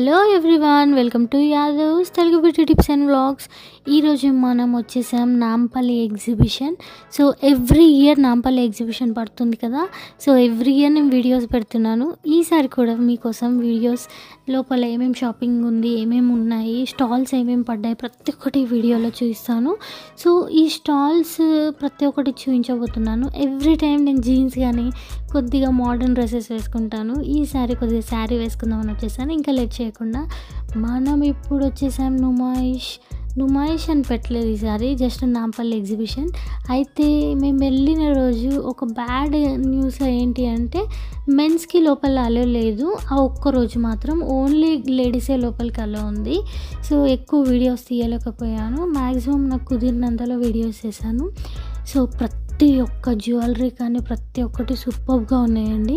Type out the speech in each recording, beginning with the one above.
Hello everyone, welcome to Yadavs Telugu beauty tips and vlogs. ఈరోజు మనం వచ్చేసాం Nampally exhibition. So every year Nampally exhibition పడుతుంది కదా. సో ఎవ్రీ ఇయర్ నేను వీడియోస్ పెడుతున్నాను. ఈసారి కూడా మీకోసం వీడియోస్ లోపల ఏమేమి షాపింగ్ ఉంది, ఏమేమి ఉన్నాయి, స్టాల్స్ ఏమేమి పడ్డాయి, ప్రతి ఒక్కటి వీడియోలో చూపిస్తాను. సో ఈ స్టాల్స్ ప్రతి ఒక్కటి చూపించబోతున్నాను. ఎవ్రీ టైం నేను జీన్స్ కానీ కొద్దిగా మోడర్న్ డ్రెస్సెస్ వేసుకుంటాను. ఈసారి కొద్దిగా శారీ వేసుకుందామని వచ్చేసాను. ఇంకా లేట్ చేయకుండా మనం ఇప్పుడు వచ్చేసాం నుమాయిష్ అని పెట్టలేదు ఈసారి, జస్ట్ నాంపల్లి ఎగ్జిబిషన్. అయితే మేము వెళ్ళిన రోజు ఒక బ్యాడ్ న్యూస్ ఏంటి అంటే మెన్స్కి లోపల అలో లేదు. ఆ ఒక్కరోజు మాత్రం ఓన్లీ లేడీసే లోపలికి అలో ఉంది. సో ఎక్కువ వీడియోస్ తీయలేకపోయాను. మ్యాక్సిమం నాకు కుదిరినంతలో వీడియోస్ చేశాను. సో ప్రతి ఒక్క జ్యువెలరీ కానీ ప్రతి ఒక్కటి సూపర్గా ఉన్నాయండి.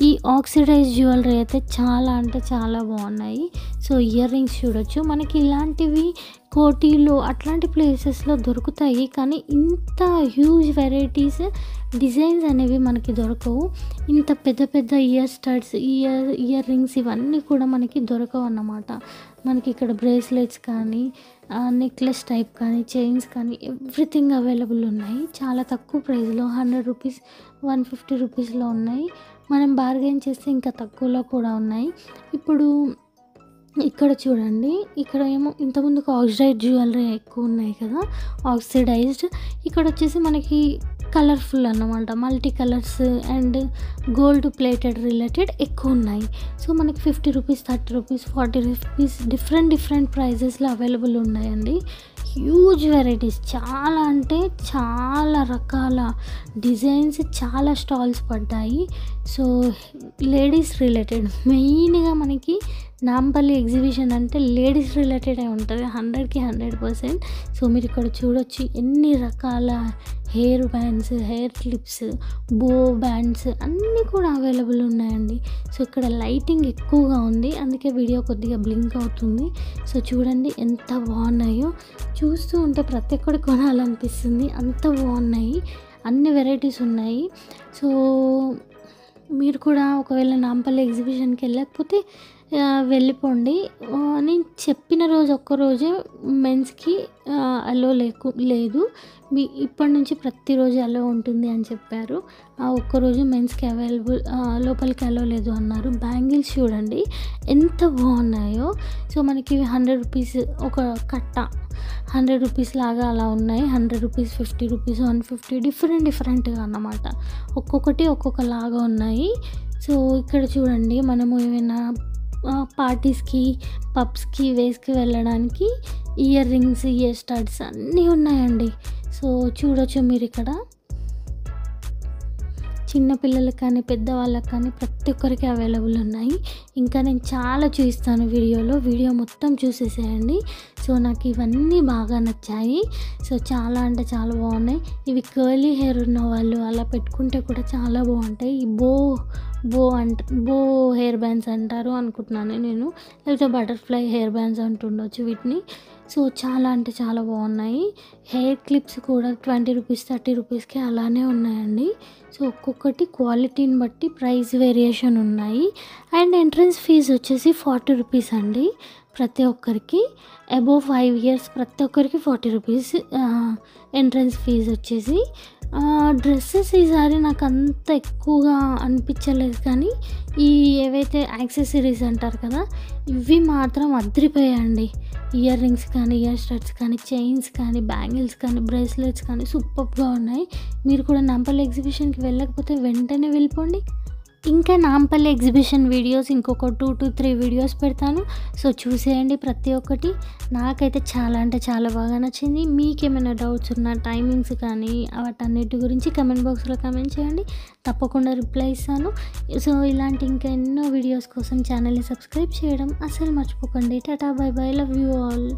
ఈ ఆక్సిడైజ్ జ్యువెలరీ అయితే చాలా అంటే చాలా బాగున్నాయి. సో ఇయర్ రింగ్స్ చూడొచ్చు. మనకి ఇలాంటివి కోటీలో అట్లాంటి ప్లేసెస్లో దొరుకుతాయి, కానీ ఇంత హ్యూజ్ వెరైటీస్ డిజైన్స్ అనేవి మనకి దొరకవు. ఇంత పెద్ద పెద్ద ఇయర్ స్టడ్స్, ఇయర్ రింగ్స్ ఇవన్నీ కూడా మనకి దొరకవు అన్నమాట. మనకి ఇక్కడ బ్రేస్లెట్స్ కానీ నెక్లెస్ టైప్ కానీ చైన్స్ కానీ ఎవ్రీథింగ్ అవైలబుల్ ఉన్నాయి. చాలా తక్కువ ప్రైస్లో 100 రూపీస్ 150 రూపీస్లో ఉన్నాయి. మనం బార్గెన్ చేస్తే ఇంకా తక్కువలో కూడా ఉన్నాయి. ఇప్పుడు ఇక్కడ చూడండి, ఇక్కడ ఏమో ఇంతకుముందుకు ఆక్సిడైజ్డ్ జ్యువెలరీ ఎక్కువ ఉన్నాయి కదా, ఆక్సిడైజ్డ్. ఇక్కడ వచ్చేసి మనకి కలర్ఫుల్ అన్నమాట, multi colours and gold plated related ఎక్కువ ఉన్నాయి. సో మనకి 50 రూపీస్ 30 రూపీస్ 40 రూపీస్ డిఫరెంట్ ప్రైజెస్లో అవైలబుల్ ఉన్నాయండి. హ్యూజ్ వెరైటీస్, చాలా అంటే చాలా రకాల డిజైన్స్, చాలా స్టాల్స్ పడ్డాయి. సో లేడీస్ రిలేటెడ్ మెయిన్గా మనకి నాంపల్లి ఎగ్జిబిషన్ అంటే లేడీస్ రిలేటెడ్ అయి ఉంటుంది 100కి 100%. సో మీరు ఇక్కడ చూడొచ్చు ఎన్ని రకాల హెయిర్ బ్యాండ్స్, హెయిర్ క్లిప్స్, బో బ్యాండ్స్ అన్నీ కూడా అవైలబుల్ ఉన్నాయండి. సో ఇక్కడ లైటింగ్ ఎక్కువగా ఉంది, అందుకే వీడియో కొద్దిగా బ్లింక్ అవుతుంది. సో చూడండి ఎంత బాగున్నాయో, చూస్తూ ఉంటే ప్రతి ఒక్కటి కొనాలనిపిస్తుంది, అంత బాగున్నాయి. అన్ని వెరైటీస్ ఉన్నాయి. సో మీరు కూడా ఒకవేళ నాంపల్లి ఎగ్జిబిషన్కి వెళ్ళకపోతే వెళ్ళిపోండి. నేను చెప్పిన రోజు ఒక్కరోజే మెన్స్కి అలో లేదు, ఇప్పటి నుంచి ప్రతిరోజు అలో ఉంటుంది అని చెప్పారు. ఆ ఒక్కరోజు మెన్స్కి అవైలబుల్, లోపలికి అలో లేదు అన్నారు. బ్యాంగిల్స్ చూడండి ఎంత బాగున్నాయో. సో మనకి 100 రూపీస్ ఒక కట్ట, 100 రూపీస్ లాగా అలా ఉన్నాయి. 100 రూపీస్ 50 రూపీస్ 150 డిఫరెంట్గా అన్నమాట. ఒక్కొక్కటి ఒక్కొక్కలాగా ఉన్నాయి. సో ఇక్కడ చూడండి, మనము ఏమైనా పార్టీస్కి పబ్స్కి వేసుకు వెళ్ళడానికి ఇయర్ రింగ్స్, ఇయర్ స్టడ్స్ అన్నీ ఉన్నాయండి. సో చూడొచ్చు మీరు ఇక్కడ చిన్నపిల్లలకు కానీ పెద్దవాళ్ళకి కానీ ప్రతి ఒక్కరికి అవైలబుల్ ఉన్నాయి. ఇంకా నేను చాలా చూపిస్తాను వీడియో మొత్తం చూసేసేయండి. సో నాకు ఇవన్నీ బాగా నచ్చాయి. సో చాలా అంటే చాలా బాగున్నాయి. ఇవి కర్లీ హెయిర్ ఉన్న వాళ్ళు అలా పెట్టుకుంటే కూడా చాలా బాగుంటాయి. ఈ బో హెయిర్ బ్యాండ్స్ అంటారు అనుకుంటున్నాను నేను, లేకపోతే బటర్ఫ్లై హెయిర్ బ్యాండ్స్ అంటుండొచ్చు వీటిని. సో చాలా అంటే చాలా బాగున్నాయి. హెయిర్ క్లిప్స్ కూడా 20 రూపీస్ 30 రూపీస్కి అలానే ఉన్నాయండి. సో ఒక్కొక్కటి క్వాలిటీని బట్టి ప్రైస్ వేరియేషన్ ఉన్నాయి. అండ్ ఎంట్రన్స్ ఫీజు వచ్చేసి 40 రూపీస్ అండి ప్రతి ఒక్కరికి. అబోవ్ 5 ఇయర్స్ ప్రతి ఒక్కరికి 40 రూపీస్ ఎంట్రన్స్ ఫీజు వచ్చేసి. డ్రెస్సెస్ ఈసారి నాకు అంత ఎక్కువగా అనిపించలేదు, కానీ ఈ ఏవైతే యాక్సెసరీస్ అంటారు కదా ఇవి మాత్రం అదిరిపోయాయండి. ఇయర్ రింగ్స్ కానీ, ఇయర్ స్టడ్స్ కానీ, చైన్స్ కానీ, బ్యాంగిల్స్ కానీ, బ్రేస్లెట్స్ కానీ సూపర్గా ఉన్నాయి. మీరు కూడా నాంపల్లి ఎగ్జిబిషన్కి వెళ్ళకపోతే వెంటనే వెళ్ళిపోండి. ఇంకా నాంపల్లి ఎగ్జిబిషన్ వీడియోస్ ఇంకొక 2 to 3 వీడియోస్ పెడతాను. సో చూసేయండి ప్రతి ఒక్కటి. నాకైతే చాలా అంటే చాలా బాగా నచ్చింది. మీకేమైనా డౌట్స్ ఉన్నా, టైమింగ్స్ కానీ వాటన్నిటి గురించి కమెంట్ బాక్స్లో కమెంట్ చేయండి, తప్పకుండా రిప్లై ఇస్తాను. సో ఇలాంటి ఇంకా ఎన్నో వీడియోస్ కోసం ఛానల్ని సబ్స్క్రైబ్ చేయడం అసలు మర్చిపోకండి. Tata, by by, love you all.